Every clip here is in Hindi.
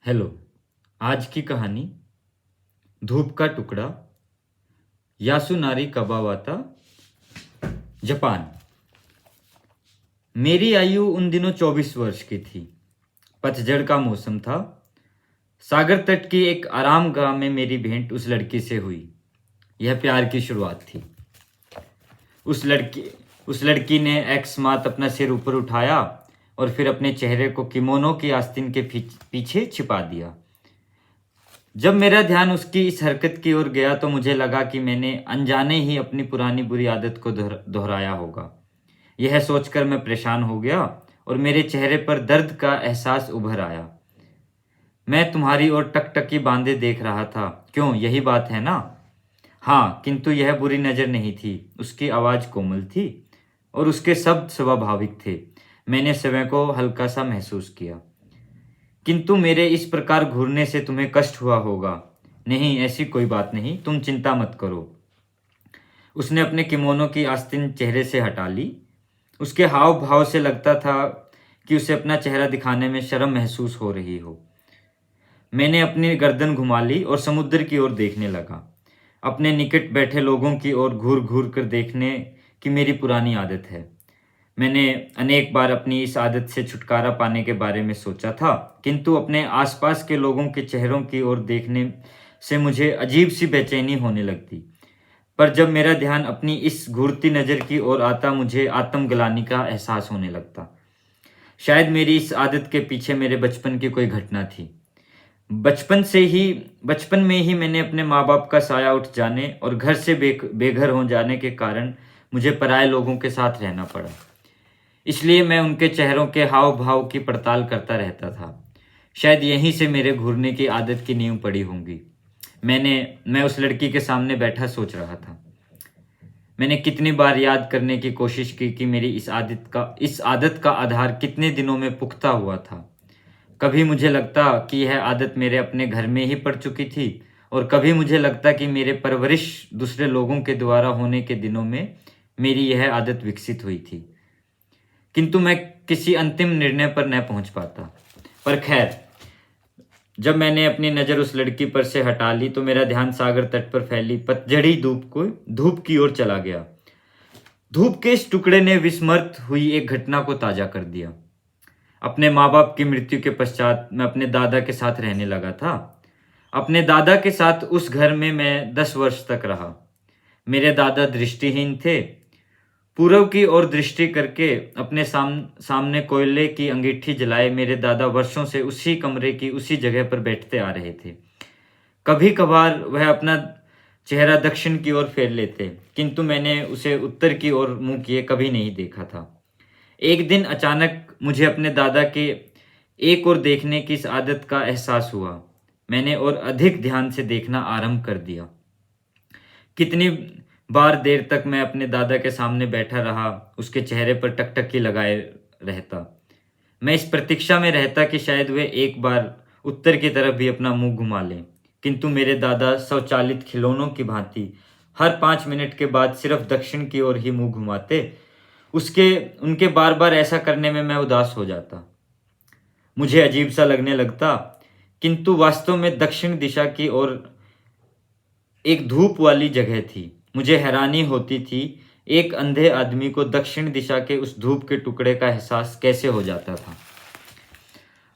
हेलो। आज की कहानी धूप का टुकड़ा। Yasunari कबावाता, Japan. मेरी आयु उन दिनों 24 वर्ष की थी। पतझड़ का मौसम था। सागर तट की एक आराम गाह में मेरी भेंट उस लड़की से हुई। यह प्यार की शुरुआत थी। उस लड़की उस लड़की ने एकस्मात अपना सिर ऊपर उठाया और फिर अपने चेहरे को किमोनो की आस्तीन के पीछे छिपा दिया। जब मेरा ध्यान उसकी इस हरकत की ओर गया तो मुझे लगा कि मैंने अनजाने ही अपनी पुरानी बुरी आदत को दोहराया होगा। यह सोचकर मैं परेशान हो गया और मेरे चेहरे पर दर्द का एहसास उभर आया। मैं तुम्हारी ओर टकटकी बांधे देख रहा था। क्यों, यही बात है ना? हाँ, किंतु यह बुरी नजर नहीं थी। उसकी आवाज कोमल थी और उसके शब्द स्वाभाविक थे। मैंने स्वयं को हल्का सा महसूस किया। किंतु मेरे इस प्रकार घूरने से तुम्हें कष्ट हुआ होगा। नहीं, ऐसी कोई बात नहीं, तुम चिंता मत करो। उसने अपने किमोनो की आस्तीन चेहरे से हटा ली। उसके हाव भाव से लगता था कि उसे अपना चेहरा दिखाने में शर्म महसूस हो रही हो। मैंने अपनी गर्दन घुमा ली और समुद्र की ओर देखने लगा। अपने निकट बैठे लोगों की ओर घूर घूर कर देखने की मेरी पुरानी आदत है। मैंने अनेक बार अपनी इस आदत से छुटकारा पाने के बारे में सोचा था, किंतु अपने आसपास के लोगों के चेहरों की ओर देखने से मुझे अजीब सी बेचैनी होने लगती। पर जब मेरा ध्यान अपनी इस घूरती नज़र की ओर आता, मुझे आत्मग्लानि का एहसास होने लगता। शायद मेरी इस आदत के पीछे मेरे बचपन की कोई घटना थी। बचपन में ही मैंने अपने माँ बाप का साया उठ जाने और घर से बेघर हो जाने के कारण मुझे पराये लोगों के साथ रहना पड़ा। इसलिए मैं उनके चेहरों के हाव भाव की पड़ताल करता रहता था। शायद यहीं से मेरे घूरने की आदत की नींव पड़ी होंगी। मैं उस लड़की के सामने बैठा सोच रहा था। मैंने कितनी बार याद करने की कोशिश की कि मेरी इस आदत का आधार कितने दिनों में पुख्ता हुआ था। कभी मुझे लगता कि यह आदत मेरे अपने घर में ही पड़ चुकी थी और कभी मुझे लगता कि मेरे परवरिश दूसरे लोगों के द्वारा होने के दिनों में मेरी यह आदत विकसित हुई थी। किंतु मैं किसी अंतिम निर्णय पर न पहुंच पाता। पर खैर, जब मैंने अपनी नज़र उस लड़की पर से हटा ली तो मेरा ध्यान सागर तट पर फैली पतझड़ी धूप की ओर चला गया। धूप के इस टुकड़े ने विस्मृत हुई एक घटना को ताजा कर दिया। अपने माँ बाप की मृत्यु के पश्चात मैं अपने दादा के साथ रहने लगा था। अपने दादा के साथ उस घर में मैं 10 वर्ष तक रहा। मेरे दादा दृष्टिहीन थे। पूर्व की ओर दृष्टि करके अपने सामने कोयले की अंगीठी जलाए मेरे दादा वर्षों से उसी कमरे की उसी जगह पर बैठते आ रहे थे। कभी कभार वह अपना चेहरा दक्षिण की ओर फेर लेते, किंतु मैंने उसे उत्तर की ओर मुंह किए कभी नहीं देखा था। एक दिन अचानक मुझे अपने दादा के एक ओर देखने की इस आदत का एहसास हुआ। मैंने और अधिक ध्यान से देखना आरंभ कर दिया। कितनी बार देर तक मैं अपने दादा के सामने बैठा रहा, उसके चेहरे पर टकटकी लगाए रहता। मैं इस प्रतीक्षा में रहता कि शायद वे एक बार उत्तर की तरफ भी अपना मुंह घुमा लें, किंतु मेरे दादा स्वचालित खिलौनों की भांति हर 5 मिनट के बाद सिर्फ दक्षिण की ओर ही मुंह घुमाते। उसके उनके बार बार ऐसा करने में मैं उदास हो जाता। मुझे अजीब सा लगने लगता, किंतु वास्तव में दक्षिण दिशा की ओर एक धूप वाली जगह थी। मुझे हैरानी होती थी, एक अंधे आदमी को दक्षिण दिशा के उस धूप के टुकड़े का एहसास कैसे हो जाता था।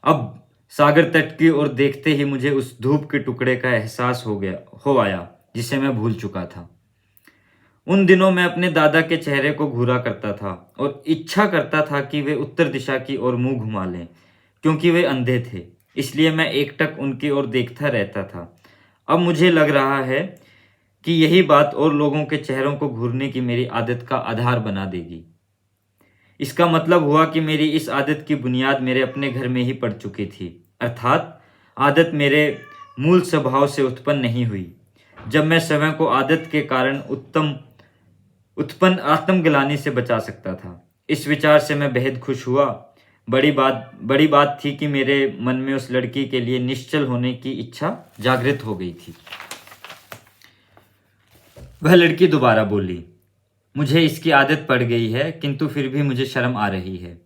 अब सागर तट की ओर देखते ही मुझे उस धूप के टुकड़े का एहसास हो आया जिसे मैं भूल चुका था। उन दिनों मैं अपने दादा के चेहरे को घूरा करता था और इच्छा करता था कि वे उत्तर दिशा की ओर मुंह घुमा लें। क्योंकि वे अंधे थे, इसलिए मैं एकटक उनकी ओर देखता रहता था। अब मुझे लग रहा है कि यही बात और लोगों के चेहरों को घूरने की मेरी आदत का आधार बना देगी। इसका मतलब हुआ कि मेरी इस आदत की बुनियाद मेरे अपने घर में ही पड़ चुकी थी। अर्थात आदत मेरे मूल स्वभाव से उत्पन्न नहीं हुई। जब मैं स्वयं को आदत के कारण उत्पन्न आत्मग्लानि से बचा सकता था। इस विचार से मैं बेहद खुश हुआ। बड़ी बात थी कि मेरे मन में उस लड़की के लिए निश्चल होने की इच्छा जागृत हो गई थी। वह लड़की दोबारा बोली, मुझे इसकी आदत पड़ गई है, किंतु फिर भी मुझे शर्म आ रही है।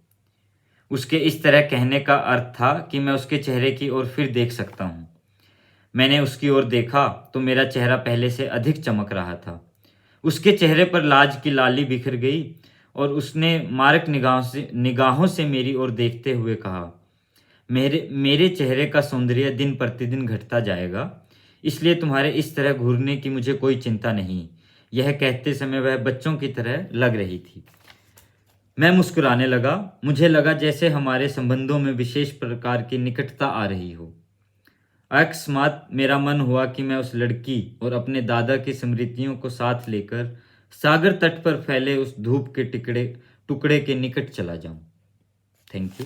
उसके इस तरह कहने का अर्थ था कि मैं उसके चेहरे की ओर फिर देख सकता हूँ। मैंने उसकी ओर देखा तो मेरा चेहरा पहले से अधिक चमक रहा था। उसके चेहरे पर लाज की लाली बिखर गई और उसने मारक निगाहों से मेरी ओर देखते हुए कहा, मेरे मेरे चेहरे का सौंदर्य दिन प्रतिदिन घटता जाएगा, इसलिए तुम्हारे इस तरह घूरने की मुझे कोई चिंता नहीं। यह कहते समय वह बच्चों की तरह लग रही थी। मैं मुस्कुराने लगा। मुझे लगा जैसे हमारे संबंधों में विशेष प्रकार की निकटता आ रही हो। अकस्मात मेरा मन हुआ कि मैं उस लड़की और अपने दादा की स्मृतियों को साथ लेकर सागर तट पर फैले उस धूप के टुकड़े के निकट चला जाऊं। Thank you.